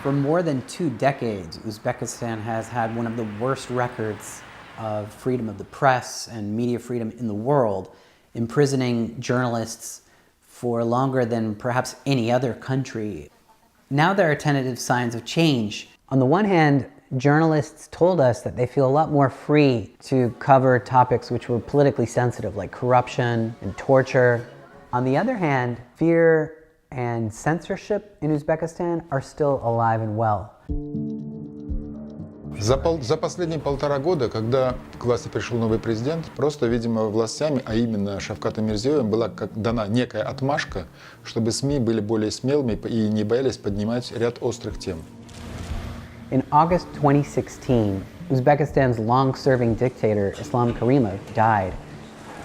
For more than 2 decades, Uzbekistan has had one of the worst records of freedom of the press and media freedom in the world, imprisoning journalists for longer than perhaps any other country. Now there are tentative signs of change. On the one hand, journalists told us that they feel a lot more free to cover topics which were politically sensitive, like corruption and torture. On the other hand, fear and censorship in Uzbekistan are still alive and well. За последние 1,5 года, когда к власти пришел новый президент, просто, видимо, властями, а именно Шавкатом Мирзиёевым, была дана некая отмашка, чтобы СМИ были более смелыми и не боялись поднимать ряд острых тем. In August 2016, Uzbekistan's long-serving dictator, Islam Karimov, died.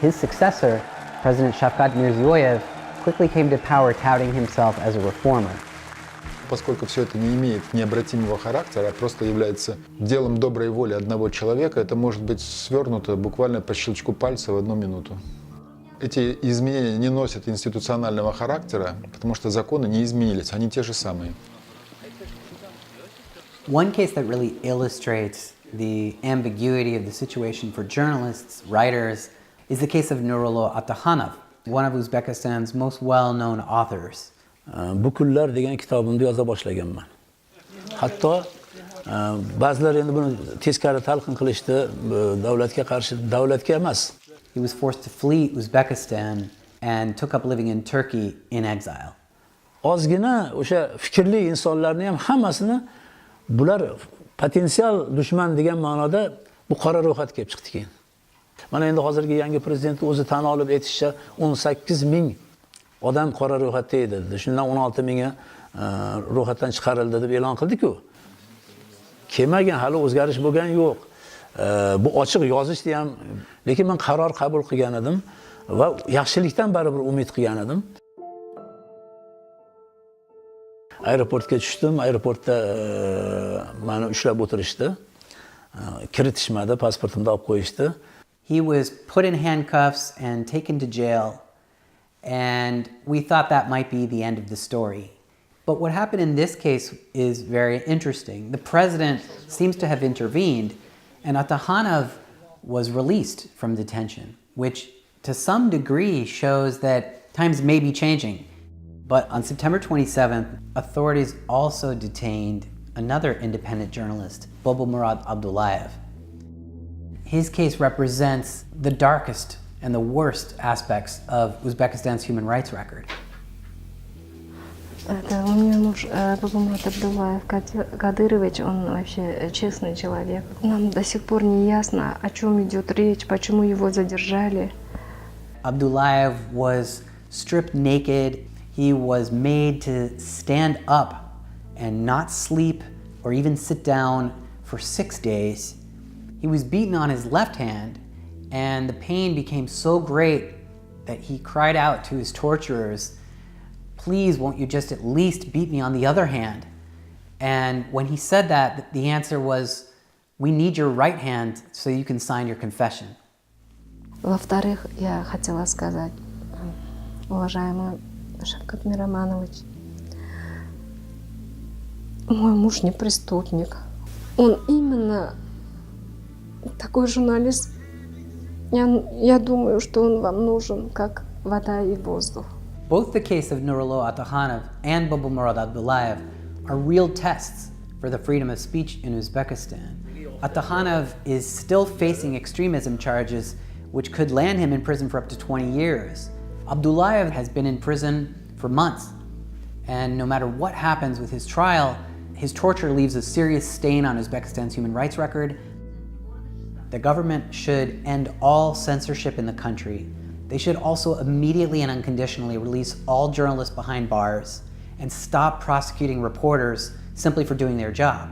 His successor, President Shavkat Mirziyoyev, quickly came to power touting himself as a reformer. Поскольку все это не имеет необратимого характера, а просто является делом доброй воли одного человека, это может быть свернуто буквально по щелчку пальца в 1 минуту. Эти изменения не носят институционального характера, потому что законы не изменились, они те же самые. One case that really illustrates the ambiguity of the situation for journalists, writers, is the case of Nurullo Ataxonov, one of Uzbekistan's most well-known authors. Bu kunlar degan kitobimda yoza boshlaganman. Hatto ba'zilar endi buni teskari talqin qilishdi, davlatga qarshi, davlatga emas. He was forced to flee Uzbekistan and took up living in Turkey in exile. Ozgina o'sha fikrli insonlarni ham hammasini bular potensial dushman degan ma'noda bu qora ro'yxatga kelib chiqdi keyin. Mana endi hozirgi yangi prezidentning o'zi tan olib aytishicha 18 ming odam qora ro'yxatda edi dedi. Shundan 16 mingi ro'yxatdan chiqarildi deb e'lon qildi-ku. Kelmagan, hali o'zgarish bo'lgan yo'q. Bu ochiq yozishdi ham, lekin men qaror qabul qilgan edim va yaxshilikdan baribir umid qilgan edim. Aeroportga tushdim, aeroportda meni ushlab o'tirishdi. Kiritishmadi, pasportimni olib qo'yishdi. He was put in handcuffs and taken to jail, and we thought that might be the end of the story. But what happened in this case is very interesting. The president seems to have intervened, and Ataxonov was released from detention, which to some degree shows that times may be changing. But on September 27th, authorities also detained another independent journalist, Bobomurod Abdullayev. His case represents the darkest and the worst aspects of Uzbekistan's human rights record. Это у меня муж Бобомурод Абдуллаев Кадырович, он вообще честный человек. Нам до сих пор не ясно, о чем идет речь, почему его задержали. Abdullayev was stripped naked. He was made to stand up and not sleep or even sit down for 6 days. He was beaten on his left hand, and the pain became so great that he cried out to his torturers, "Please, won't you just at least beat me on the other hand?" And when he said that, the answer was, "We need your right hand so you can sign your confession." Во-вторых, я хотела сказать, уважаемый Шавкат Мироманович, мой муж не преступник. Он именно такой журналист. Я думаю, что он вам нужен, как вода и воздух. Both the case of Nurullo Ataxonov and Bobomurod Abdullayev are real tests for the freedom of speech in Uzbekistan. Ataxonov is still facing extremism charges which could land him in prison for up to 20 years. Abdullayev has been in prison for months, and no matter what happens with his trial, his torture leaves a serious stain on Uzbekistan's human rights record. The government should end all censorship in the country. They should also immediately and unconditionally release all journalists behind bars and stop prosecuting reporters simply for doing their job.